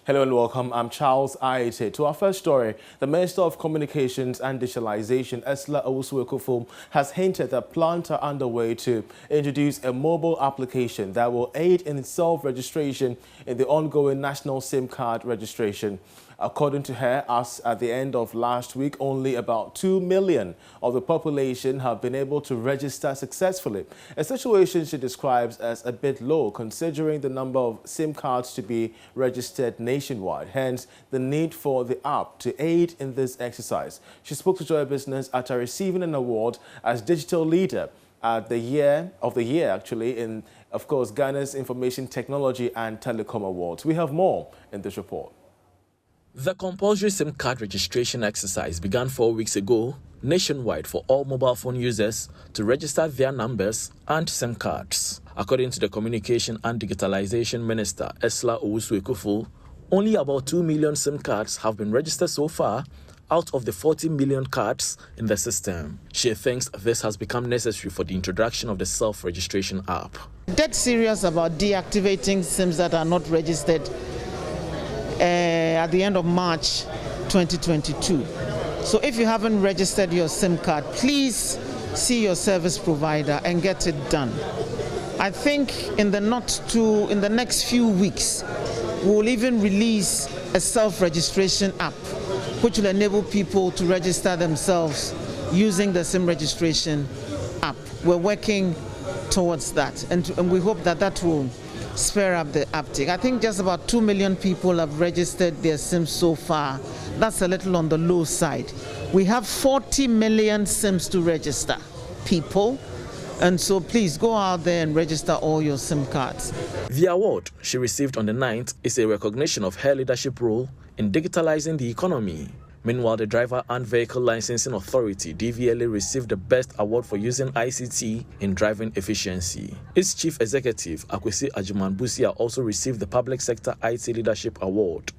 Hello and welcome. I'm Charles Aite. To our first story, the Minister of Communications and Digitalization, Esla Owusu-Ekufo, has hinted that plans are underway to introduce a mobile application that will aid in self-registration in the ongoing national SIM card registration. According to her, as at the end of last week, only about 2 million of the population have been able to register successfully, a situation she describes as a bit low considering the number of SIM cards to be registered nationwide, hence the need for the app to aid in this exercise. She spoke to Joy Business after receiving an award as Digital Leader at the year in, of course, Ghana's Information Technology and Telecom Awards. We have more in this report. The compulsory SIM card registration exercise began 4 weeks ago nationwide for all mobile phone users to register their numbers and SIM cards. According to the Communication and Digitalization Minister, Esla Owusu-Ekufo, only about 2 million SIM cards have been registered so far out of the 40 million cards in the system. She thinks this has become necessary for the introduction of the self-registration app. Dead serious about deactivating SIMs that are not registered at the end of March 2022. So if you haven't registered your SIM card, please see your service provider and get it done. I think in the next few weeks, we'll even release a self-registration app which will enable people to register themselves using the SIM registration app. We're working towards that, and we hope that that will spur up the uptake. I think just about 2 million people have registered their SIMs so far. That's a little on the low side. We have 40 million SIMs to register, people. And so please go out there and register all your SIM cards. The award she received on the 9th is a recognition of her leadership role in digitalizing the economy. Meanwhile, the Driver and Vehicle Licensing Authority, DVLA, received the Best Award for using ICT in driving efficiency. Its Chief Executive, Akwesi Ajuman-Busia, also received the Public Sector IT Leadership Award.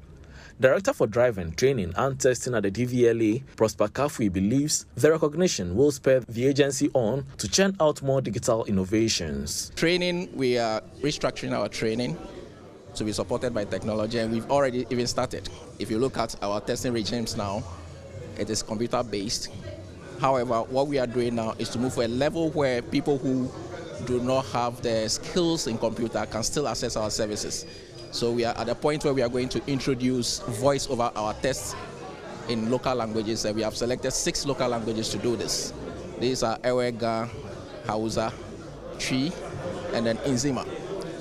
Director for Driving, Training and Testing at the DVLA, Prosper Kafui, believes the recognition will spur the agency on to churn out more digital innovations. Training, we are restructuring our training to be supported by technology, and we've already even started. If you look at our testing regimes now, it is computer-based. However, what we are doing now is to move to a level where people who do not have the skills in computer can still access our services. So we are at a point where we are going to introduce voice over our tests in local languages, and we have selected 6 local languages to do this. These are Ewega, Hausa, Twi, and then Inzima.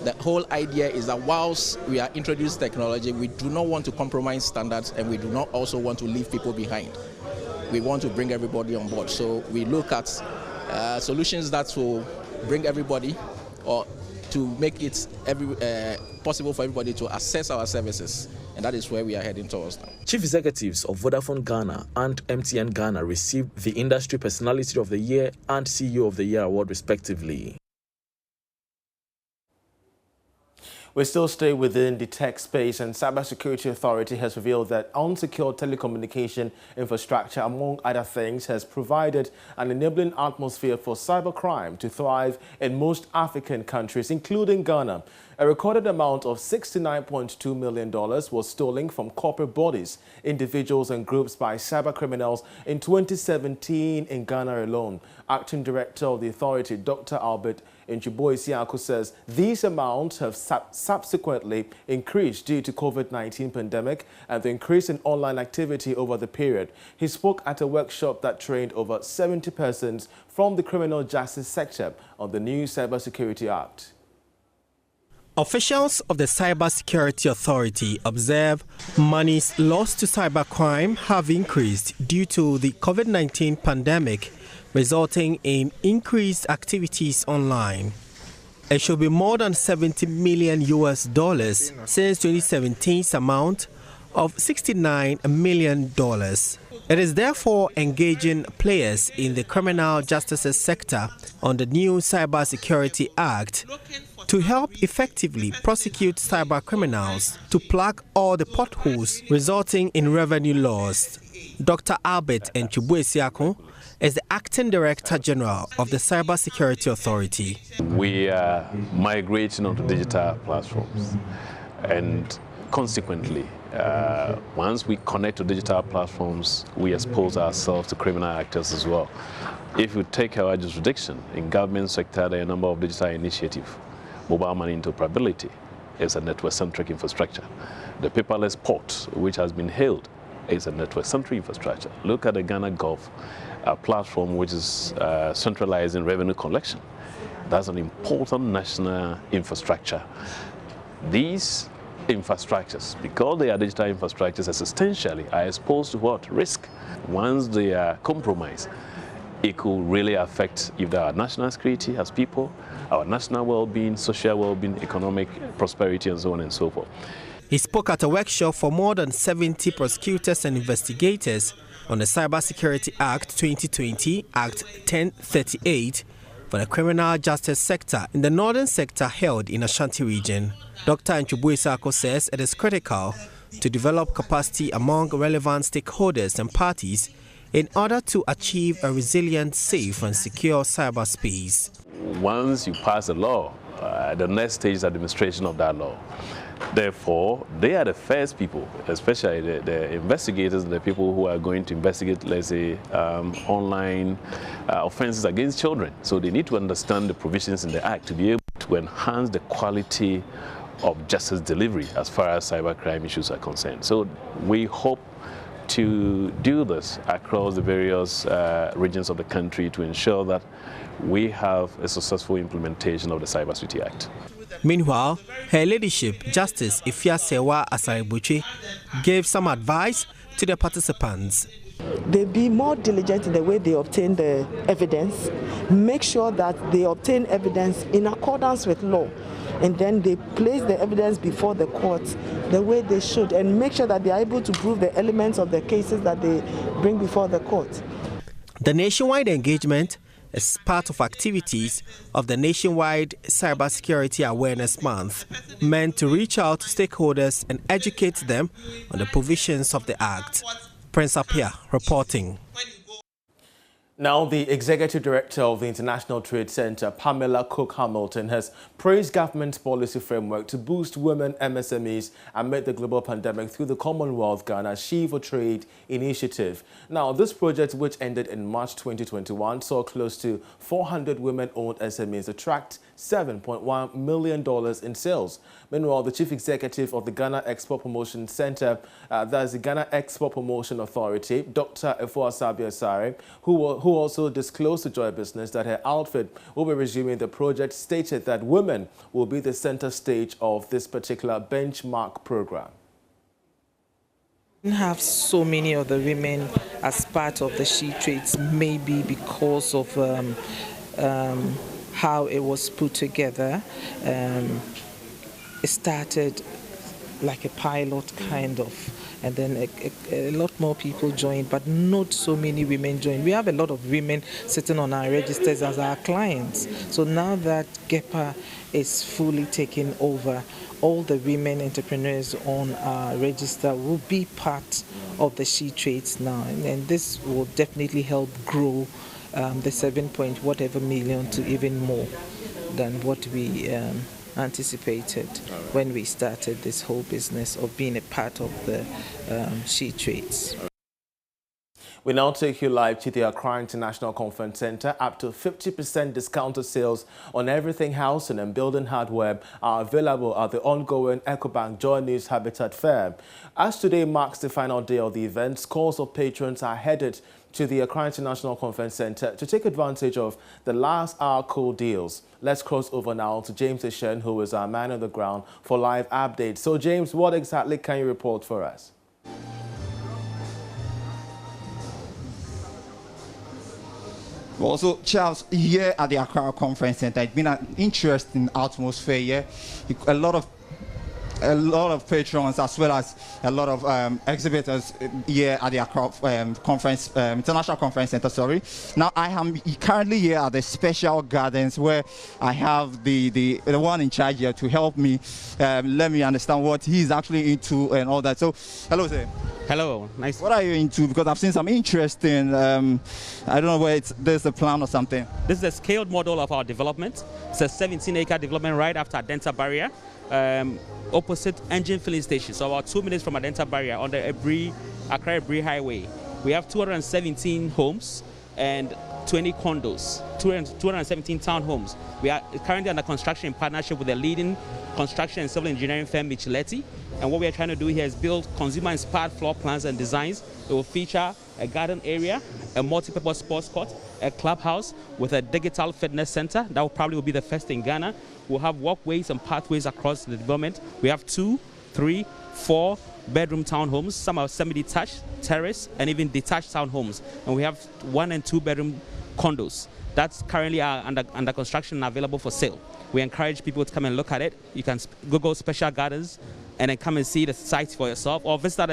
The whole idea is that whilst we are introducing technology, we do not want to compromise standards, and we do not also want to leave people behind. We want to bring everybody on board. So we look at solutions that will bring everybody, or to make it possible for everybody to access our services. And that is where we are heading towards now. Chief Executives of Vodafone Ghana and MTN Ghana received the Industry Personality of the Year and CEO of the Year award respectively. We still stay within the tech space, and Cybersecurity Authority has revealed that unsecured telecommunication infrastructure, among other things, has provided an enabling atmosphere for cybercrime to thrive in most African countries, including Ghana. A recorded amount of $69.2 million was stolen from corporate bodies, individuals and groups by cybercriminals in 2017 in Ghana alone. Acting Director of the authority, Dr. Albert Nchuboisiako, says these amounts have subsequently increased due to COVID-19 pandemic and the increase in online activity over the period. He spoke at a workshop that trained over 70 persons from the criminal justice sector on the new Cybersecurity Act. Officials of the Cybersecurity Authority observe monies lost to cybercrime have increased due to the COVID-19 pandemic, resulting in increased activities online. It should be more than $70 million since 2017's amount of $69 million. It is therefore engaging players in the criminal justice sector on the new Cybersecurity Act to help effectively prosecute cyber criminals to plug all the potholes resulting in revenue loss. Dr. Albert Nchuboisiako is the Acting Director General of the Cybersecurity Authority. We are migrating onto digital platforms, and consequently, once we connect to digital platforms, we expose ourselves to criminal actors as well. If you take our jurisdiction, in government sector, there are a number of digital initiatives. Mobile money interoperability is a network-centric infrastructure. The paperless port, which has been hailed, is a network-centric infrastructure. Look at the Ghana Gov platform, which is centralizing revenue collection. That's an important national infrastructure. These infrastructures, because they are digital infrastructures, essentially are exposed to what? Risk. Once they are compromised, it could really affect either our national security as people, our national well-being, social well-being, economic prosperity, and so on and so forth. He spoke at a workshop for more than 70 prosecutors and investigators on the Cybersecurity Act 2020, Act 1038, for the criminal justice sector in the northern sector held in Ashanti region. Dr. Nchubuisako says it is critical to develop capacity among relevant stakeholders and parties in order to achieve a resilient, safe and secure cyberspace. Once you pass a law, the next stage is administration of that law. Therefore, they are the first people, especially the investigators, the people who are going to investigate, let's say, online offenses against children. So they need to understand the provisions in the Act to be able to enhance the quality of justice delivery as far as cybercrime issues are concerned. So we hope to do this across the various regions of the country to ensure that we have a successful implementation of the Cybersecurity Act. Meanwhile, Her Ladyship Justice Ifiasewa Asaribuchi gave some advice to the participants. They be more diligent in the way they obtain the evidence, make sure that they obtain evidence in accordance with law, and then they place the evidence before the court the way they should, and make sure that they are able to prove the elements of the cases that they bring before the court. The nationwide engagement is part of activities of the nationwide Cybersecurity Awareness Month, meant to reach out to stakeholders and educate them on the provisions of the Act. Prince Apia reporting. Now, the Executive Director of the International Trade Center, Pamela Cook-Hamilton, has praised government's policy framework to boost women MSMEs amid the global pandemic through the Commonwealth Ghana She for Trade initiative. Now, this project, which ended in March 2021, saw close to 400 women-owned SMEs attract $7.1 million in sales. Meanwhile, the Chief Executive of the Ghana Export Promotion Center, that's the Ghana Export Promotion Authority, Dr. Efuasabi Asare, who also disclosed to Joy Business that her outfit will be resuming the project, stated that women will be the center stage of this particular benchmark program. We have so many of the women as part of the She Trades, maybe because of how it was put together. It started like a pilot kind of, and then a lot more people joined, but not so many women joined. We have a lot of women sitting on our registers as our clients. So now that GEPA is fully taken over, all the women entrepreneurs on our register will be part of the She Trades now, and this will definitely help grow the 7-point-whatever million to even more than what we anticipated when we started this whole business of being a part of the She Trades. We now take you live to the Accra International Conference Center. Up to 50% discounted sales on everything housing and building hardware are available at the ongoing EcoBank JoyNews Habitat Fair. As today marks the final day of the event, scores of patrons are headed to the Accra International Conference Center to take advantage of the last hour cool deals. Let's cross over now to James Ishen, who is our man on the ground for live updates. So James, what exactly can you report for us? Also, Charles, here at the Accra Conference Center, it's been an interesting atmosphere here. A lot of patrons as well as a lot of exhibitors here at the Accra International Conference Center. Sorry. Now I am currently here at the Special Gardens, where I have the one in charge here to help me let me understand what he's actually into and all that. So, hello, sir. Hello, nice. What are you into? Because I've seen some interesting, I don't know where there's a plan or something. This is a scaled model of our development. It's a 17-acre development right after Adenta Barrier, opposite engine filling station. So about 2 minutes from Adenta Barrier on the Accra-Ebri Highway. We have 217 homes and 20 condos, 217 townhomes. We are currently under construction in partnership with the leading construction and civil engineering firm, Micheletti. And what we are trying to do here is build consumer-inspired floor plans and designs. It will feature a garden area, a multi-purpose sports court, a clubhouse with a digital fitness center. That will probably be the first in Ghana. We'll have walkways and pathways across the development. We have 2, 3, 4 bedroom townhomes. Some are semi-detached, terrace, and even detached townhomes. And we have 1 and 2 bedroom condos. That's currently under construction and available for sale. We encourage people to come and look at it. You can Google Special Gardens and then come and see the site for yourself, or visit at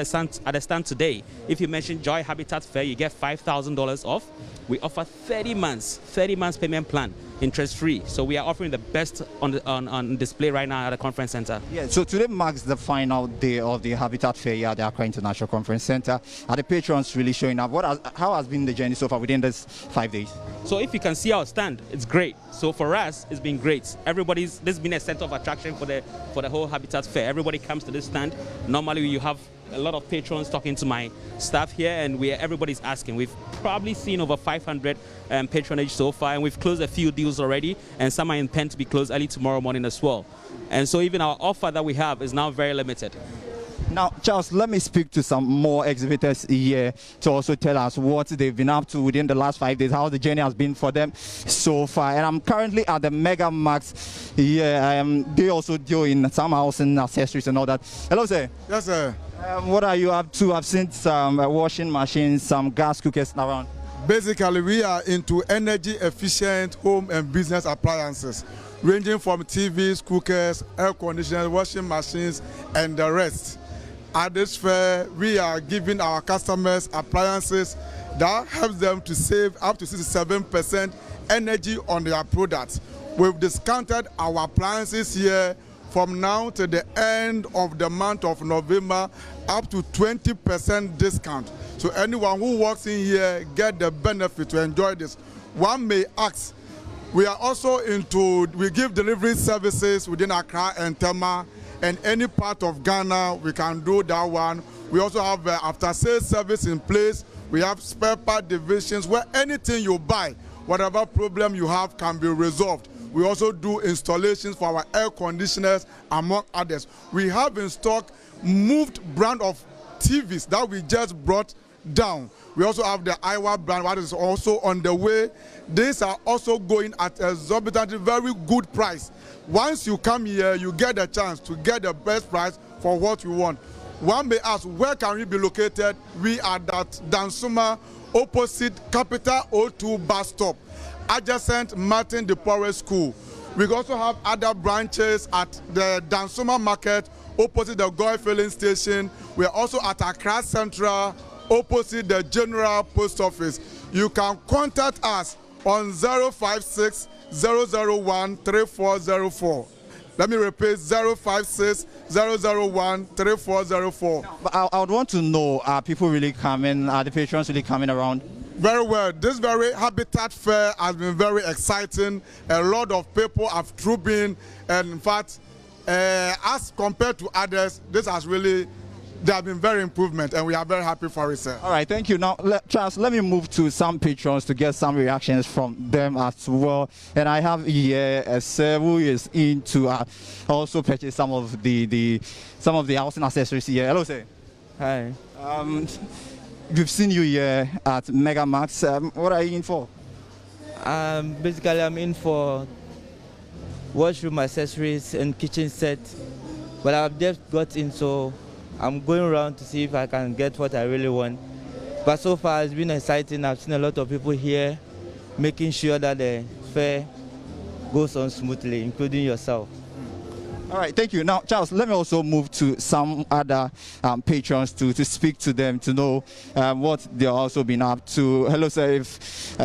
the stand today. If you mention Joy Habitat Fair, you get $5,000 off. We offer 30 months payment plan, interest-free. So we are offering the best on display right now at the conference center. Yeah, so today marks the final day of the Habitat Fair here at the Accra International Conference Center. Are the patrons really showing up? How has been the journey so far within this 5 days? So if you can see our stand, it's great. So for us, it's been great. This has been a center of attraction for the whole Habitat Fair. Everybody comes to this stand. Normally you have a lot of patrons talking to my staff here, and everybody's asking. We've probably seen over 500 patronage so far, and we've closed a few deals already, and some are intended to be closed early tomorrow morning as well. And so even our offer that we have is now very limited. Now, Charles, let me speak to some more exhibitors here to also tell us what they've been up to within the last 5 days, how the journey has been for them so far. And I'm currently at the Mega Max here. They also deal in some housing accessories and all that. Hello, sir. Yes, sir. What are you up to? I've seen some washing machines, some gas cookers around. Basically, we are into energy efficient home and business appliances, ranging from TVs, cookers, air conditioners, washing machines, and the rest. At this fair, we are giving our customers appliances that helps them to save up to 67% energy on their products. We've discounted our appliances here from now to the end of the month of November, up to 20% discount. So anyone who walks in here get the benefit to enjoy this. One may ask, we are also we give delivery services within Accra and Tema, and any part of Ghana, we can do that one. We also have after-sales service in place. We have spare part divisions where anything you buy, whatever problem you have, can be resolved. We also do installations for our air conditioners, among others. We have in stock moved brand of TVs that we just brought down. We also have the Iowa brand that is also on the way. These are also going at a exorbitantly very good price. Once you come here, you get a chance to get the best price for what you want. One may ask, where can we be located? We are at Dansuma, opposite Capital O2 bus stop, adjacent Martin de Porres School. We also have other branches at the Dansuma Market, opposite the Goy Filling Station. We are also at Accra Central, opposite the General Post Office. You can contact us on 056 001 3404. Let me repeat, 056 001 3404. But I would want to know, are people really coming? Are the patrons really coming around? Very well. This very Habitat Fair has been very exciting. A lot of people have trooped in, and in fact, as compared to others, this has really, there have been very improvement, and we are very happy for it, sir. All right, thank you. Now, Charles, let me move to some patrons to get some reactions from them as well. And I have here a sir who is in to also purchase some of the housing accessories here. Hello, sir. Hi. We've seen you here at Mega Max. What are you in for? Basically, I'm in for washroom accessories and kitchen set, but I've just got in, so I'm going around to see if I can get what I really want. But so far it's been exciting. I've seen a lot of people here making sure that the fair goes on smoothly, including yourself. All right, thank you. Now, Charles, let me also move to some other patrons to speak to them to know what they've also been up to. Hello, sir. If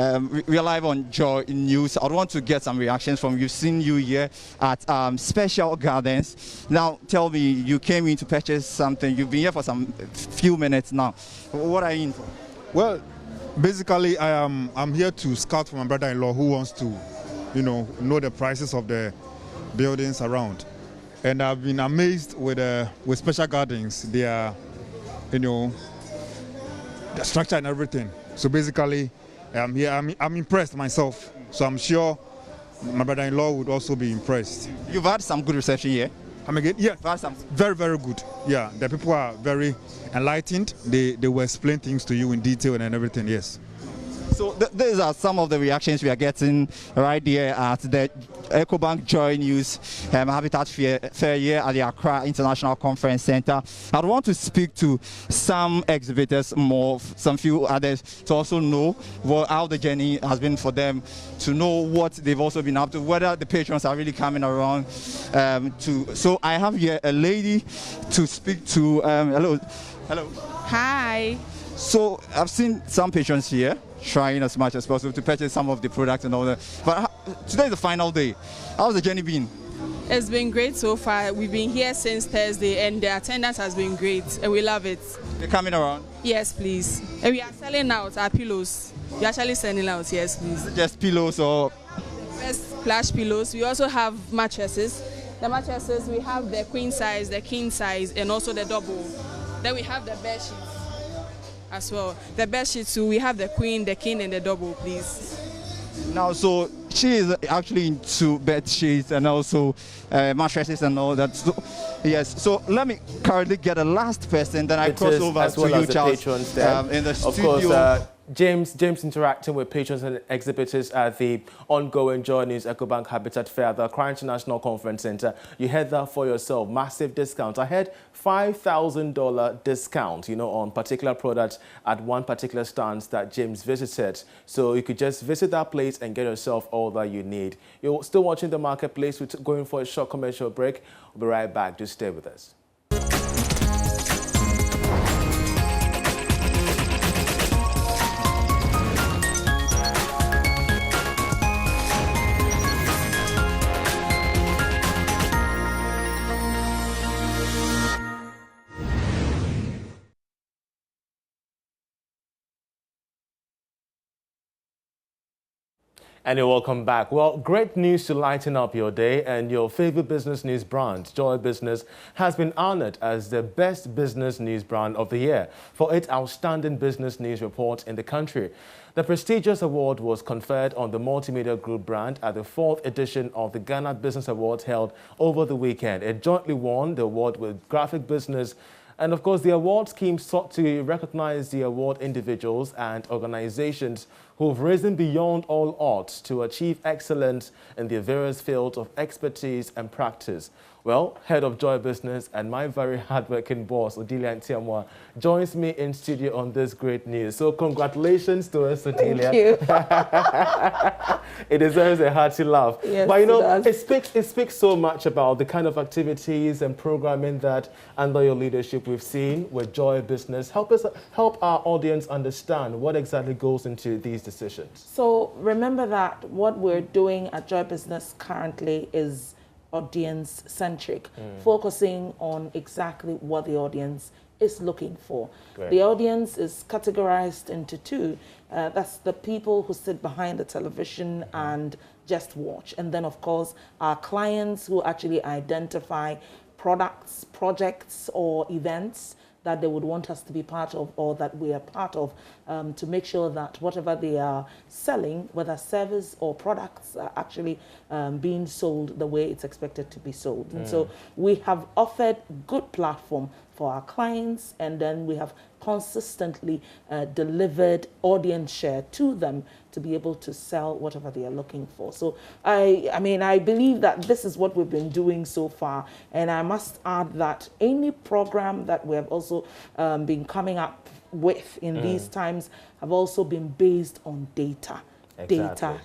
we are live on Joy News, I want to get some reactions from you. Seen you here at Special Gardens. Now, tell me, you came in to purchase something. You've been here for some few minutes now. What are you in for? Well, basically, I'm here to scout for my brother-in-law who wants to, know the prices of the buildings around. And I've been amazed with Special Gardens, their, the structure and everything. So basically, I'm here. I'm impressed myself. So I'm sure my brother-in-law would also be impressed. You've had some good reception here. Yeah, very, very good. Yeah, the people are very enlightened. They will explain things to you in detail and everything. Yes. So these are some of the reactions we are getting right here at the EcoBank JoyNews Habitat Fair here at the Accra International Conference Center. I want to speak to some exhibitors more, some few others, to also know how the journey has been for them, to know what they've also been up to, whether the patrons are really coming around. So I have here a lady to speak to. Hello. Hi. So I've seen some patrons here trying as much as possible to purchase some of the products and all that. But today is the final day. How's the journey been? It's been great so far. We've been here since Thursday and the attendance has been great and we love it. They're coming around? Yes, please. And we are selling out our pillows. We're actually selling out, yes, please. Just pillows or? Best plush pillows. We also have mattresses. The mattresses, we have the queen size, the king size, and also the double. Then we have the bed sheets as well. The bed sheets too, we have the queen, the king, and the double, please. Now, so she is actually into bed sheets and also mattresses and all that. So, yes, so let me currently get a last person, then I cross over to you, Charles, in the studio. Of course, James interacting with patrons and exhibitors at the ongoing JoyNews EcoBank Habitat Fair at the Accra International Conference Center. You heard that for yourself, massive discount. I had $5,000 discount, on particular products at one particular stand that James visited. So you could just visit that place and get yourself all that you need. You're still watching The Marketplace. We're going for a short commercial break. We'll be right back. Just stay with us. And you're welcome back. Well, great news to lighten up your day, and your favorite business news brand, Joy Business, has been honored as the best business news brand of the year for its outstanding business news report in the country. The prestigious award was conferred on the Multimedia Group brand at the 4th edition of the Ghana Business Awards held over the weekend. It jointly won the award with Graphic Business. And of course, the award scheme sought to recognize the award individuals and organizations who have risen beyond all odds to achieve excellence in their various fields of expertise and practice. Well, head of Joy Business and my very hardworking boss, Odelia Ntiamwa, joins me in studio on this great news. So congratulations to us, Odelia. Thank you. It deserves a hearty laugh. Yes, but it speaks so much about the kind of activities and programming that under your leadership we've seen with Joy Business. Help our audience understand what exactly goes into these decisions. So remember that what we're doing at Joy Business currently is audience-centric, focusing on exactly what the audience is looking for. Great. The audience is categorized into two. That's the people who sit behind the television and just watch. And then, of course, our clients who actually identify products, projects, or events that they would want us to be part of or that we are part of, to make sure that whatever they are selling, whether service or products, are actually being sold the way it's expected to be sold. And so we have offered good platform for our clients, and then we have consistently delivered audience share to them to be able to sell whatever they are looking for. So I believe that this is what we've been doing so far, and I must add that any program that we have also been coming up with in these times have also been based on data. Data.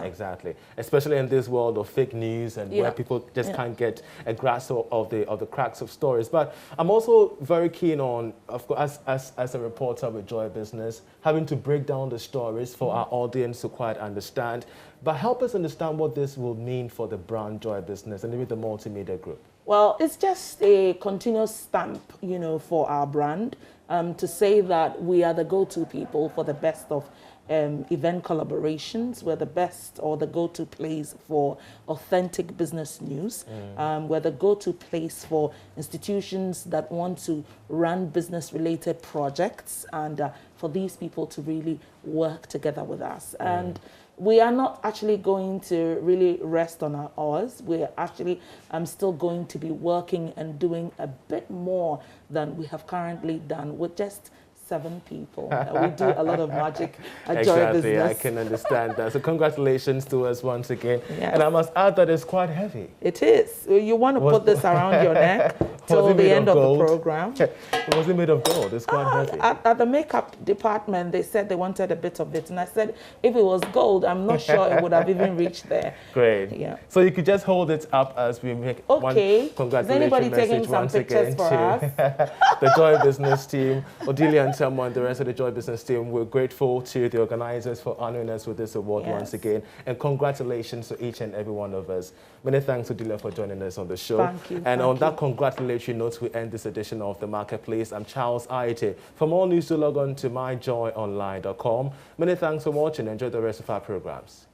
Exactly. Especially in this world of fake news and where people just can't get a grasp of the cracks of stories. But I'm also very keen on, of course, as a reporter with Joy Business, having to break down the stories for our audience to quite understand. But help us understand what this will mean for the brand Joy Business and maybe the multimedia group. Well, it's just a continuous stamp, you know, for our brand to say that we are the go-to people for the best of event collaborations. We're the best or the go-to place for authentic business news. We're the go-to place for institutions that want to run business-related projects and for these people to really work together with us. And we are not actually going to really rest on our oars. We're actually still going to be working and doing a bit more than we have currently done with just 7 people. We do a lot of magic at Joy Business. I can understand that. So congratulations to us once again. Yes. And I must add that it's quite heavy. It is. You want to put this around your neck till the end of the program. Was it made of gold? It's quite heavy. At the makeup department, they said they wanted a bit of it. And I said, if it was gold, I'm not sure it would have even reached there. Great. Yeah. So you could just hold it up as we make one congratulations Is anybody taking some pictures for us? The Joy Business team, Odelia and someone, the rest of the Joy Business team. We're grateful to the organizers for honoring us with this award once again. And congratulations to each and every one of us. Many thanks, Odelia, for joining us on the show. Thank you. And on that congratulatory note, we end this edition of The Marketplace. I'm Charles Aite. For more news, to log on to myjoyonline.com. Many thanks for watching. Enjoy the rest of our programs.